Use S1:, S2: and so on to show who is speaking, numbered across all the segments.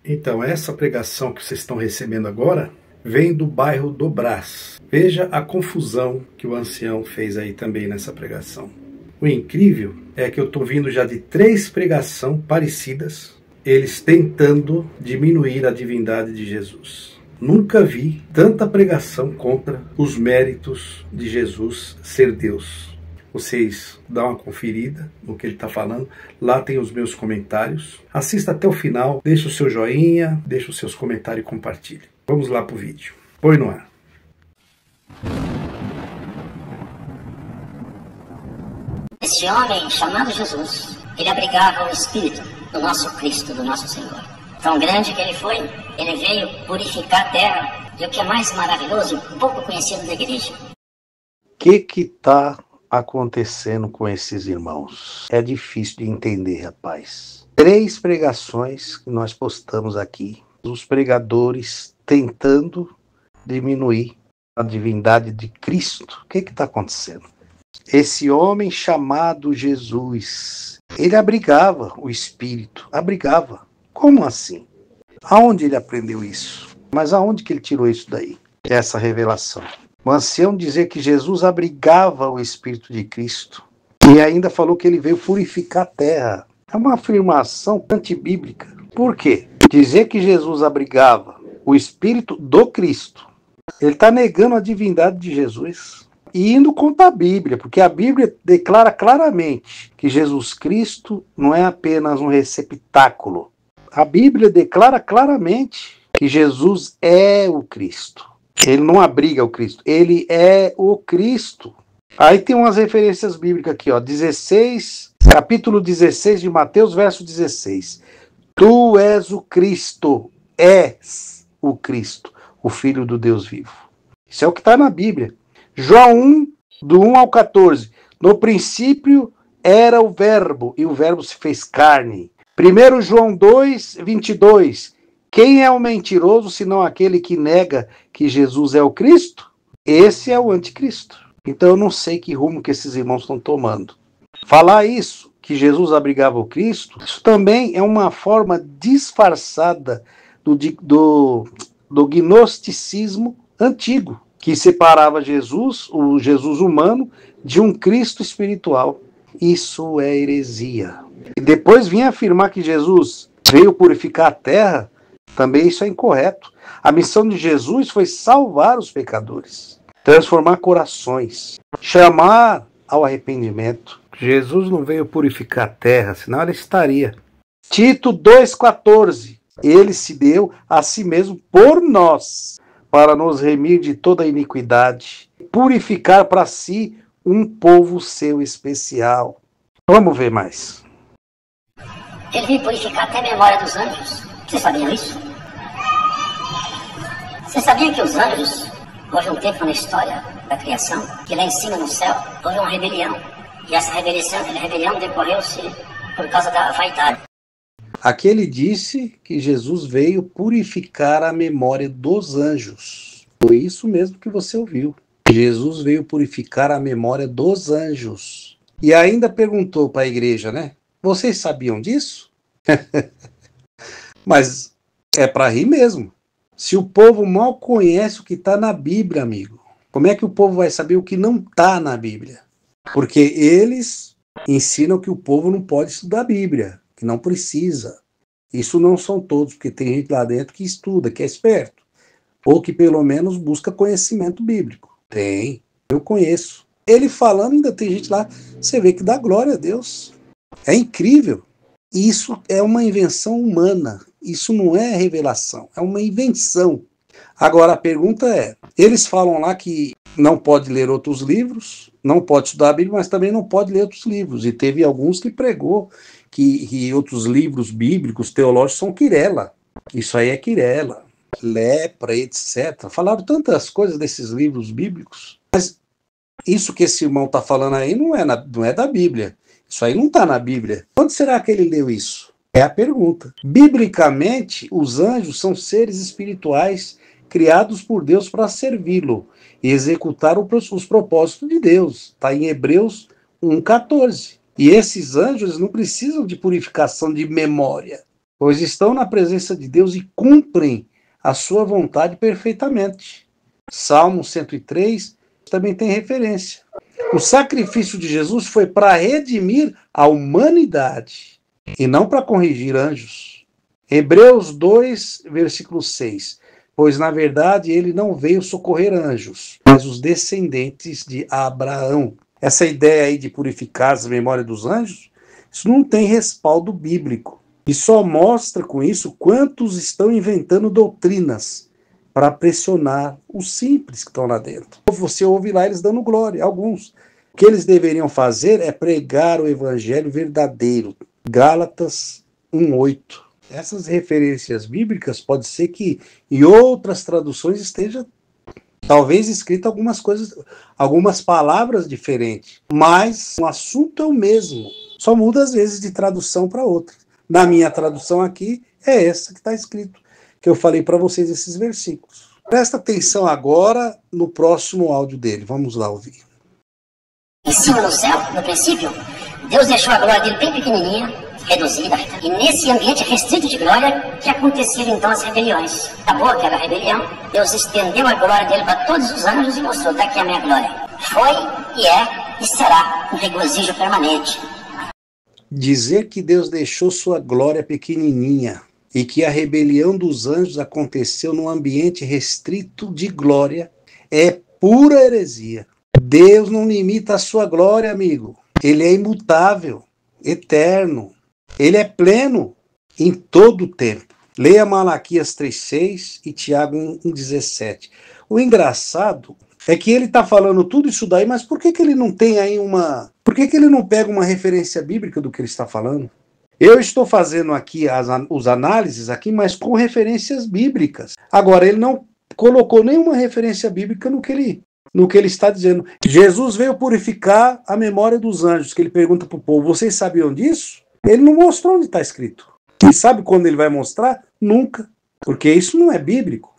S1: Então, essa pregação que vocês estão recebendo agora vem do bairro do Brás. Veja a confusão que o ancião fez aí também nessa pregação. O incrível é que eu estou vindo já de 3 pregações parecidas, eles tentando diminuir a divindade de Jesus. Nunca vi tanta pregação contra os méritos de Jesus ser Deus. Vocês dão uma conferida no que ele está falando. Lá tem os meus comentários. Assista até o final, deixa o seu joinha, deixa os seus comentários e compartilhe. Vamos lá para o vídeo. Põe no ar.
S2: Esse homem chamado Jesus, ele abrigava o Espírito do nosso Cristo, do nosso Senhor. Tão grande que ele foi, ele veio purificar a terra. E o que é mais maravilhoso, pouco conhecido da igreja.
S3: O que está acontecendo com esses irmãos? É difícil de entender, rapaz. 3 pregações que nós postamos aqui. Os pregadores tentando diminuir a divindade de Cristo. O que está acontecendo? Esse homem chamado Jesus, ele abrigava o Espírito. Abrigava. Como assim? Aonde ele aprendeu isso? Mas aonde que ele tirou isso daí? Essa revelação. O ancião dizer que Jesus abrigava o Espírito de Cristo e ainda falou que ele veio purificar a terra. É uma afirmação antibíblica. Por quê? Dizer que Jesus abrigava o Espírito do Cristo. Ele está negando a divindade de Jesus. E indo contra a Bíblia, porque a Bíblia declara claramente que Jesus Cristo não é apenas um receptáculo. A Bíblia declara claramente que Jesus é o Cristo. Ele não abriga o Cristo, ele é o Cristo. Aí tem umas referências bíblicas aqui, ó, capítulo 16 de Mateus, verso 16. Tu és o Cristo, és o Cristo, o Filho do Deus vivo. Isso é o que está na Bíblia. João 1, do 1 ao 14. No princípio era o verbo, e o verbo se fez carne. 1 João 2, 22. Quem é o mentiroso, senão aquele que nega que Jesus é o Cristo? Esse é o anticristo. Então eu não sei que rumo que esses irmãos estão tomando. Falar isso, que Jesus abrigava o Cristo, isso também é uma forma disfarçada do gnosticismo antigo, que separava Jesus, o Jesus humano, de um Cristo espiritual. Isso é heresia. E depois vinha afirmar que Jesus veio purificar a terra, também isso é incorreto. A missão de Jesus foi salvar os pecadores, transformar corações, chamar ao arrependimento. Jesus não veio purificar a terra, senão ele estaria. Tito 2,14. Ele se deu a si mesmo por nós, para nos remir de toda iniquidade, purificar para si um povo seu especial. Vamos ver mais.
S2: Ele veio purificar até a memória dos anjos. Você sabia isso? Você sabia que os anjos, houve um tempo na história da criação, que lá em cima no céu, houve uma rebelião. E essa rebelião decorreu-se por causa da vaidade.
S3: Aqui ele disse que Jesus veio purificar a memória dos anjos. Foi isso mesmo que você ouviu. Jesus veio purificar a memória dos anjos. E ainda perguntou para a igreja, né? Vocês sabiam disso? Mas é para rir mesmo. Se o povo mal conhece o que está na Bíblia, amigo, como é que o povo vai saber o que não está na Bíblia? Porque eles ensinam que o povo não pode estudar a Bíblia, que não precisa. Isso não são todos, porque tem gente lá dentro que estuda, que é esperto, ou que pelo menos busca conhecimento bíblico. Tem, eu conheço. Ele falando, ainda tem gente lá, você vê que dá glória a Deus. É incrível. Isso é uma invenção humana. Isso não é revelação, é uma invenção. Agora a pergunta é, eles falam lá que não pode ler outros livros, não pode estudar a Bíblia, mas também não pode ler outros livros. E teve alguns que pregou que outros livros bíblicos, teológicos, são quirela. Isso aí é quirela, lepra, etc. Falaram tantas coisas desses livros bíblicos, mas isso que esse irmão está falando aí não é da Bíblia. Isso aí não está na Bíblia. Onde será que ele leu isso? É a pergunta. Biblicamente, os anjos são seres espirituais criados por Deus para servi-lo e executar os propósitos de Deus. Está em Hebreus 1,14. E esses anjos não precisam de purificação de memória. pois estão na presença de Deus e cumprem a sua vontade perfeitamente. Salmo 103 também tem referência. O sacrifício de Jesus foi para redimir a humanidade e não para corrigir anjos. Hebreus 2, versículo 6. Pois, na verdade, ele não veio socorrer anjos, mas os descendentes de Abraão. Essa ideia aí de purificar as memórias dos anjos, isso não tem respaldo bíblico. E só mostra com isso quantos estão inventando doutrinas para pressionar os simples que estão lá dentro. Você ouve lá eles dando glória, alguns. O que eles deveriam fazer é pregar o evangelho verdadeiro. Gálatas 1:8. Essas referências bíblicas pode ser que em outras traduções esteja talvez escrito algumas coisas, algumas palavras diferentes, mas o assunto é o mesmo. Só muda às vezes de tradução para outra. Na minha tradução aqui é essa que está escrito, que eu falei para vocês esses versículos. Presta atenção agora no próximo áudio dele. Vamos lá ouvir.
S2: Em cima no céu, no princípio, Deus deixou a glória dele bem pequenininha, reduzida, e nesse ambiente restrito de glória que aconteceram então as rebeliões. Acabou aquela rebelião, Deus estendeu a glória dele para todos os anjos e mostrou: daqui a minha glória. Foi, e é, e será um regozijo permanente.
S3: Dizer que Deus deixou sua glória pequenininha e que a rebelião dos anjos aconteceu num ambiente restrito de glória é pura heresia. Deus não limita a sua glória, amigo. Ele é imutável, eterno. Ele é pleno em todo o tempo. Leia Malaquias 3:6 e Tiago 1:17. O engraçado é que ele está falando tudo isso daí, mas por que ele não tem aí uma... Por que ele não pega uma referência bíblica do que ele está falando? Eu estou fazendo aqui os análises aqui, mas com referências bíblicas. Agora, ele não colocou nenhuma referência bíblica no que ele está dizendo. Jesus veio purificar a memória dos anjos, que ele pergunta para o povo: vocês sabiam disso? Ele não mostrou onde está escrito. E sabe quando ele vai mostrar? Nunca. Porque isso não é bíblico.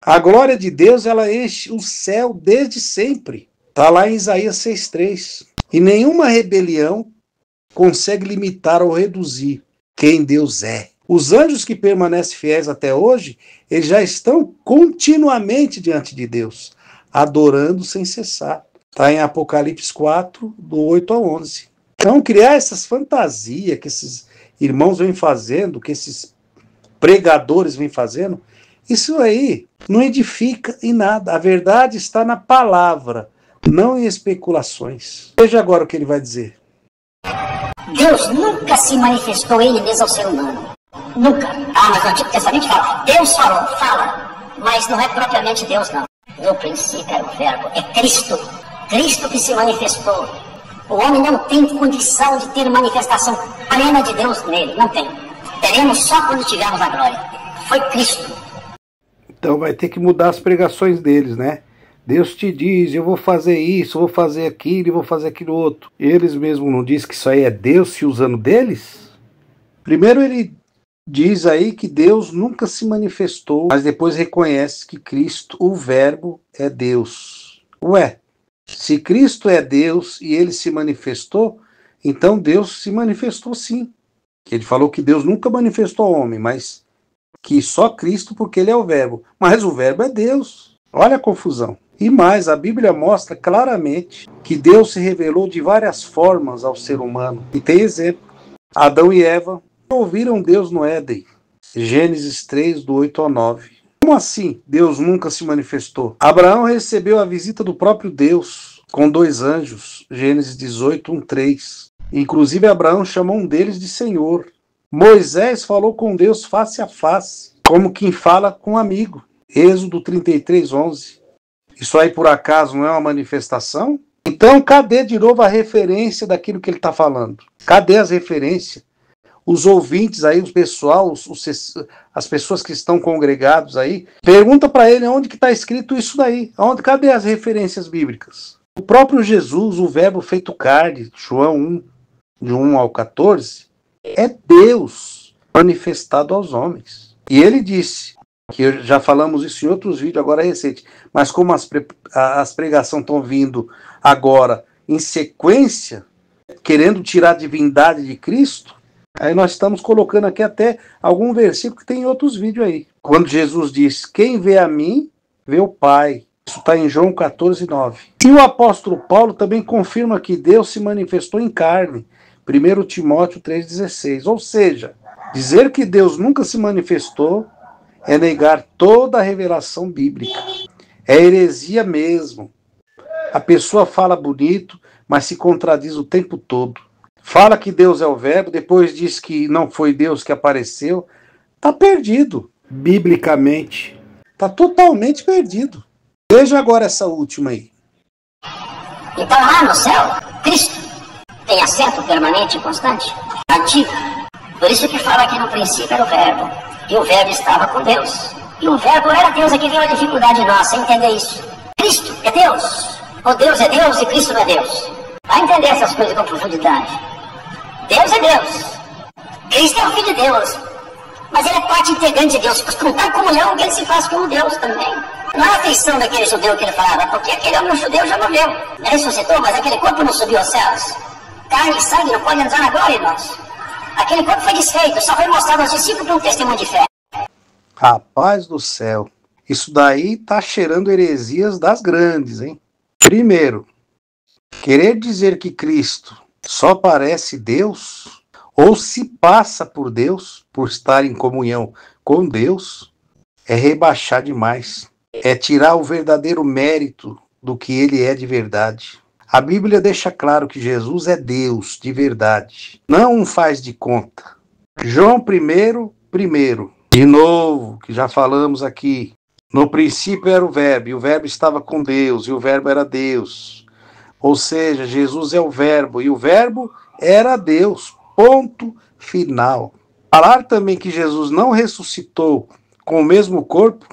S3: A glória de Deus, ela enche o céu desde sempre. Está lá em Isaías 6:3. E nenhuma rebelião consegue limitar ou reduzir quem Deus é. Os anjos que permanecem fiéis até hoje, eles já estão continuamente diante de Deus, adorando sem cessar. Está em Apocalipse 4, do 8 ao 11. Então, criar essas fantasias que esses irmãos vêm fazendo, que esses pregadores vêm fazendo, isso aí não edifica em nada. A verdade está na palavra, não em especulações. Veja agora o que ele vai dizer.
S2: Deus nunca se manifestou ele mesmo ao ser humano. Nunca. Mas no Antigo Testamento fala: Deus falou, fala, mas não é propriamente Deus, não. No princípio era o verbo, é Cristo. Cristo que se manifestou. O homem não tem condição de ter manifestação plena de Deus nele, não tem. Teremos só quando tivermos a glória. Foi Cristo.
S3: Então vai ter que mudar as pregações deles, né? Deus te diz: eu vou fazer isso, vou fazer aquilo e vou fazer aquilo outro. Eles mesmos não dizem que isso aí é Deus se usando deles? Primeiro ele diz aí que Deus nunca se manifestou, mas depois reconhece que Cristo, o Verbo, é Deus. Ué, se Cristo é Deus e ele se manifestou, então Deus se manifestou sim. Ele falou que Deus nunca manifestou ao homem, mas que só Cristo, porque ele é o Verbo. Mas o Verbo é Deus. Olha a confusão. E mais, a Bíblia mostra claramente que Deus se revelou de várias formas ao ser humano. E tem exemplo. Adão e Eva ouviram Deus no Éden. Gênesis 3, do 8 ao 9. Como assim Deus nunca se manifestou? Abraão recebeu a visita do próprio Deus com 2 anjos. Gênesis 18, 1, 3. Inclusive Abraão chamou um deles de Senhor. Moisés falou com Deus face a face, como quem fala com um amigo. Êxodo 33, 11. Isso aí por acaso não é uma manifestação? Então cadê de novo a referência daquilo que ele está falando? Cadê as referências? Os ouvintes aí, o pessoal, as pessoas que estão congregados aí, pergunta para ele onde que está escrito isso daí. Cadê as referências bíblicas? O próprio Jesus, o verbo feito carne, João 1, de 1 ao 14, é Deus manifestado aos homens. E ele disse, que já falamos isso em outros vídeos, agora é recente, mas como as pregações estão vindo agora em sequência, querendo tirar a divindade de Cristo, Aí nós estamos colocando aqui até algum versículo que tem em outros vídeos aí. Quando Jesus diz, quem vê a mim, vê o Pai. Isso está em João 14:9. E o apóstolo Paulo também confirma que Deus se manifestou em carne. 1 Timóteo 3,16. Ou seja, dizer que Deus nunca se manifestou é negar toda a revelação bíblica. É heresia mesmo. A pessoa fala bonito, mas se contradiz o tempo todo. Fala que Deus é o verbo, depois diz que não foi Deus que apareceu. Está perdido. Biblicamente. Está totalmente perdido. Veja agora essa última aí.
S2: Então lá no céu, Cristo tem assento permanente e constante, ativo. Por isso que fala que no princípio era o verbo, e o verbo estava com Deus. E o verbo era Deus, aqui veio a dificuldade nossa, entender isso. Cristo é Deus, ou Deus é Deus e Cristo não é Deus. Vai entender essas coisas com profundidade. Deus é Deus, Cristo é o Filho de Deus, mas ele é parte integrante de Deus, com tal comunhão que ele se faz como Deus também. Não é a feição daquele judeu que ele falava, porque aquele homem judeu já morreu. Ele ressuscitou, mas aquele corpo não subiu aos céus. Carne e sangue não podem entrar agora, irmãos. Aquele corpo foi desfeito, só foi mostrado aos discípulos por um testemunho de fé.
S3: Rapaz do céu, isso daí tá cheirando heresias das grandes, hein? Primeiro, querer dizer que Cristo só parece Deus, ou se passa por Deus, por estar em comunhão com Deus, é rebaixar demais. É tirar o verdadeiro mérito do que ele é de verdade. A Bíblia deixa claro que Jesus é Deus de verdade, não um faz de conta. João 1:1, de novo, que já falamos aqui, no princípio era o verbo, e o verbo estava com Deus, e o verbo era Deus. Ou seja, Jesus é o verbo, e o verbo era Deus, ponto final. Falar também que Jesus não ressuscitou com o mesmo corpo,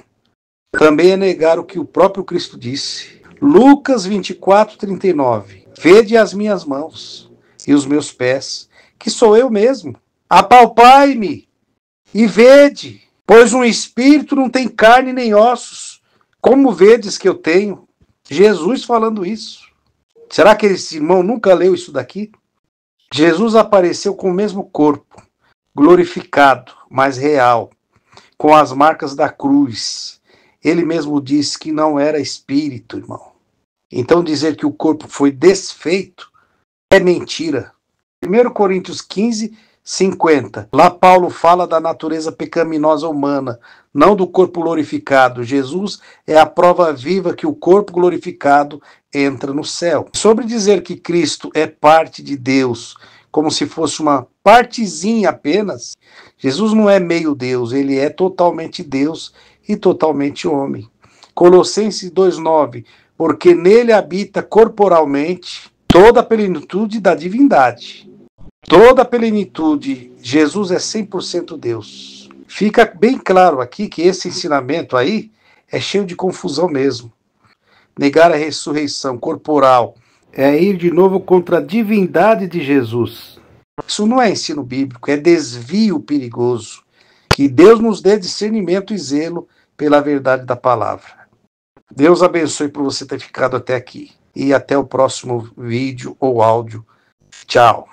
S3: também é negar o que o próprio Cristo disse. Lucas 24:39. Vede as minhas mãos e os meus pés, que sou eu mesmo. Apalpai-me e vede, pois um espírito não tem carne nem ossos, como vedes que eu tenho. Jesus falando isso. Será que esse irmão nunca leu isso daqui? Jesus apareceu com o mesmo corpo, glorificado, mas real, com as marcas da cruz. Ele mesmo disse que não era espírito, irmão. Então dizer que o corpo foi desfeito é mentira. 1 Coríntios 15:50. Lá Paulo fala da natureza pecaminosa humana, não do corpo glorificado. Jesus é a prova viva que o corpo glorificado entra no céu. Sobre dizer que Cristo é parte de Deus, como se fosse uma partezinha apenas, Jesus não é meio Deus, ele é totalmente Deus e totalmente homem. Colossenses 2:9, porque nele habita corporalmente toda a plenitude da divindade. Toda a plenitude, Jesus é 100% Deus. Fica bem claro aqui que esse ensinamento aí é cheio de confusão mesmo. Negar a ressurreição corporal é ir de novo contra a divindade de Jesus. Isso não é ensino bíblico, é desvio perigoso. Que Deus nos dê discernimento e zelo pela verdade da palavra. Deus abençoe por você ter ficado até aqui. E até o próximo vídeo ou áudio. Tchau.